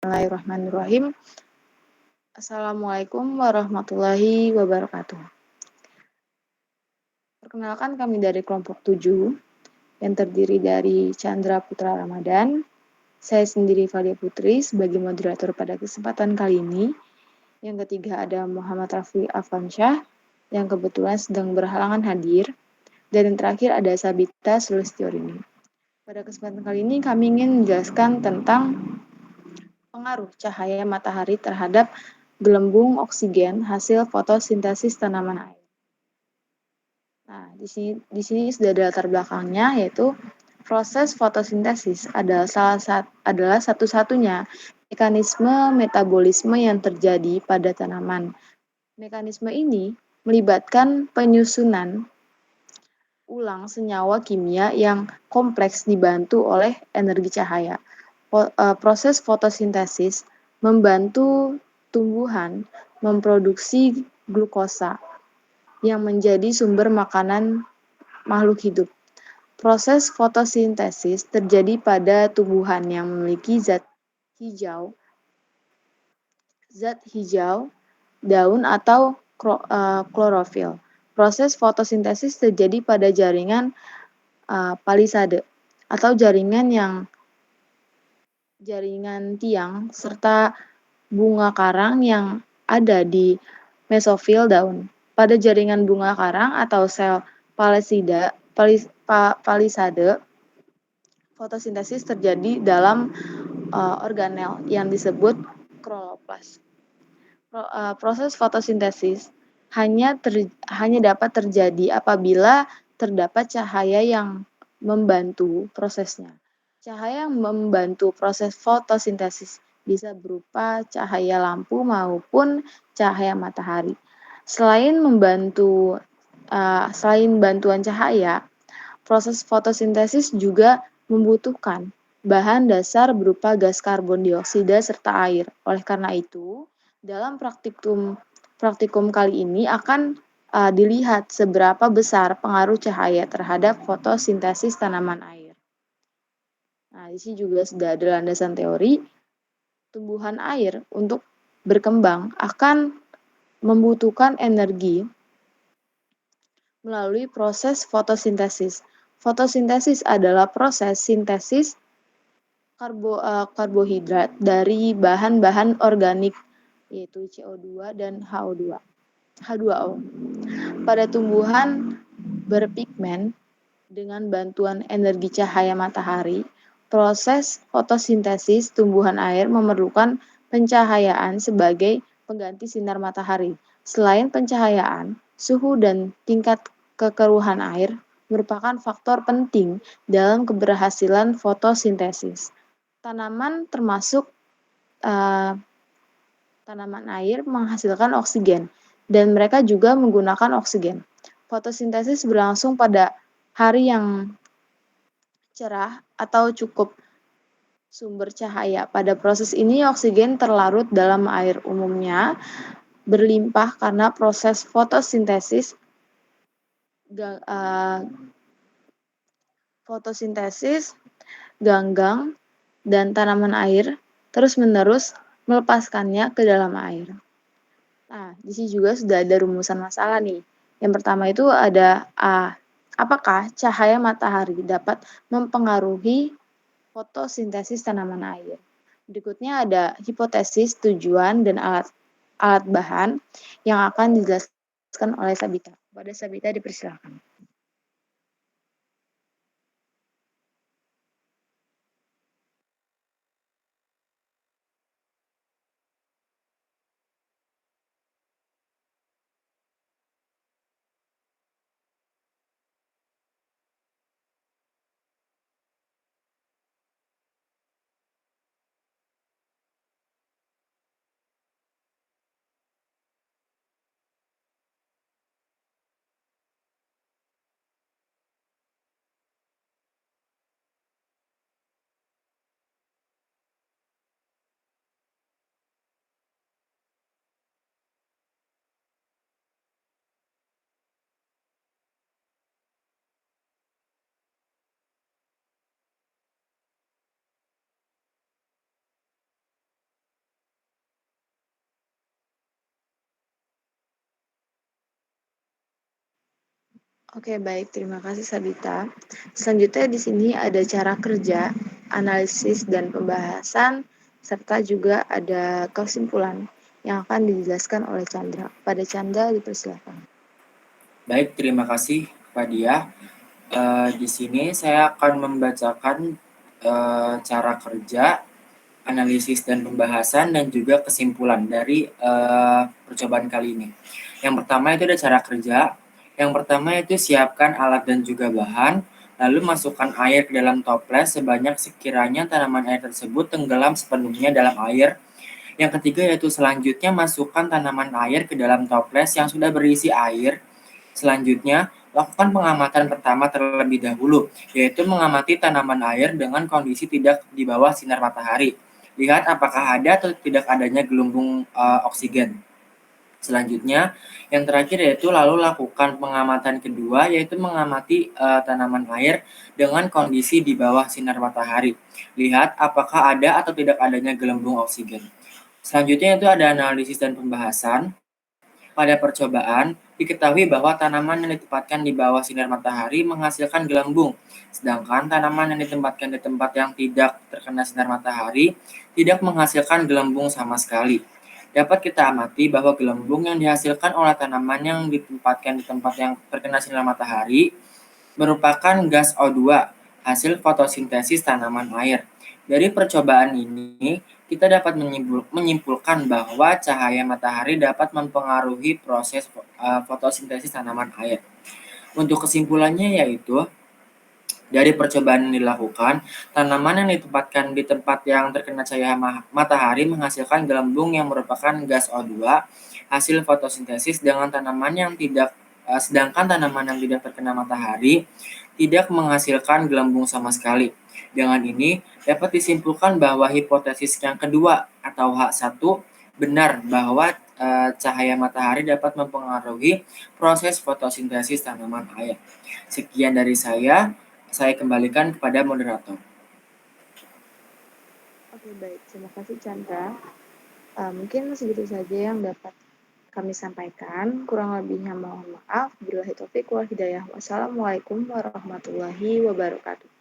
Bismillahirrahmanirrahim. Assalamualaikum warahmatullahi wabarakatuh. Perkenalkan, kami dari kelompok 7 yang terdiri dari Chandra Putra Ramadan. Saya sendiri Valia Putri sebagai moderator pada kesempatan kali ini. Yang ketiga ada Muhammad Raffi Afansyah yang kebetulan sedang berhalangan hadir. Dan yang terakhir ada Sabita Sulistiorini. Pada kesempatan kali ini kami ingin menjelaskan tentang pengaruh cahaya matahari terhadap gelembung oksigen hasil fotosintesis tanaman air. Nah, di sini sudah ada latar belakangnya, yaitu proses fotosintesis adalah satu-satunya mekanisme metabolisme yang terjadi pada tanaman. Mekanisme ini melibatkan penyusunan ulang senyawa kimia yang kompleks dibantu oleh energi cahaya. Proses fotosintesis membantu tumbuhan memproduksi glukosa yang menjadi sumber makanan makhluk hidup. Proses fotosintesis terjadi pada tumbuhan yang memiliki zat hijau, daun atau klorofil. Proses fotosintesis terjadi pada jaringan palisade atau jaringan tiang serta bunga karang yang ada di mesofil daun. Pada jaringan bunga karang atau sel palisade, fotosintesis terjadi dalam organel yang disebut kloroplas. Proses fotosintesis hanya dapat terjadi apabila terdapat cahaya yang membantu prosesnya. Cahaya yang membantu proses fotosintesis bisa berupa cahaya lampu maupun cahaya matahari. Selain bantuan cahaya, proses fotosintesis juga membutuhkan bahan dasar berupa gas karbon dioksida serta air. Oleh karena itu, dalam praktikum kali ini akan dilihat seberapa besar pengaruh cahaya terhadap fotosintesis tanaman air. Nah, di sini juga sudah ada landasan teori. Tumbuhan air untuk berkembang akan membutuhkan energi melalui proses fotosintesis. Fotosintesis adalah proses sintesis karbohidrat dari bahan-bahan organik yaitu CO2 dan H2O. Pada tumbuhan berpigmen dengan bantuan energi cahaya matahari, proses fotosintesis tumbuhan air memerlukan pencahayaan sebagai pengganti sinar matahari. Selain pencahayaan, suhu dan tingkat kekeruhan air merupakan faktor penting dalam keberhasilan fotosintesis. Tanaman termasuk tanaman air menghasilkan oksigen dan mereka juga menggunakan oksigen. Fotosintesis berlangsung pada hari yang cerah atau cukup sumber cahaya. Pada proses ini oksigen terlarut dalam air, umumnya berlimpah karena proses fotosintesis ganggang dan tanaman air terus-menerus melepaskannya ke dalam air. Nah, di sini juga sudah ada rumusan masalah nih. Yang pertama itu ada apakah cahaya matahari dapat mempengaruhi fotosintesis tanaman air? Berikutnya ada hipotesis, tujuan, dan alat bahan yang akan dijelaskan oleh Sabita. Pada Sabita dipersilakan. Oke, baik. Terima kasih, Sabita. Selanjutnya di sini ada cara kerja, analisis dan pembahasan, serta juga ada kesimpulan yang akan dijelaskan oleh Chandra. Pada Chandra, dipersilakan. Baik, terima kasih Pak Dia. Di sini saya akan membacakan cara kerja, analisis dan pembahasan, dan juga kesimpulan dari percobaan kali ini. Yang pertama itu ada cara kerja. Yang pertama itu siapkan alat dan juga bahan, lalu masukkan air ke dalam toples sebanyak sekiranya tanaman air tersebut tenggelam sepenuhnya dalam air. Yang ketiga yaitu selanjutnya masukkan tanaman air ke dalam toples yang sudah berisi air. Selanjutnya, lakukan pengamatan pertama terlebih dahulu, yaitu mengamati tanaman air dengan kondisi tidak di bawah sinar matahari. Lihat apakah ada atau tidak adanya gelembung oksigen. Selanjutnya, yang terakhir yaitu lalu lakukan pengamatan kedua, yaitu mengamati tanaman air dengan kondisi di bawah sinar matahari. Lihat apakah ada atau tidak adanya gelembung oksigen. Selanjutnya itu ada analisis dan pembahasan. Pada percobaan, diketahui bahwa tanaman yang ditempatkan di bawah sinar matahari menghasilkan gelembung, sedangkan tanaman yang ditempatkan di tempat yang tidak terkena sinar matahari tidak menghasilkan gelembung sama sekali. Dapat kita amati bahwa gelembung yang dihasilkan oleh tanaman yang ditempatkan di tempat yang terkena sinar matahari merupakan gas O2, hasil fotosintesis tanaman air. Dari percobaan ini, kita dapat menyimpulkan bahwa cahaya matahari dapat mempengaruhi proses fotosintesis tanaman air. Untuk kesimpulannya yaitu, dari percobaan yang dilakukan, tanaman yang ditempatkan di tempat yang terkena cahaya matahari menghasilkan gelembung yang merupakan gas O2 hasil fotosintesis, dengan tanaman yang tidak sedangkan tanaman yang tidak terkena matahari tidak menghasilkan gelembung sama sekali. Dengan ini dapat disimpulkan bahwa hipotesis yang kedua atau H1 benar, bahwa cahaya matahari dapat mempengaruhi proses fotosintesis tanaman air. Sekian dari saya kembalikan kepada moderator. Oke, baik. Terima kasih, Chandra. Mungkin segitu saja yang dapat kami sampaikan. Kurang lebihnya mohon maaf. Billahi taufiq wal hidayah. Wassalamualaikum warahmatullahi wabarakatuh.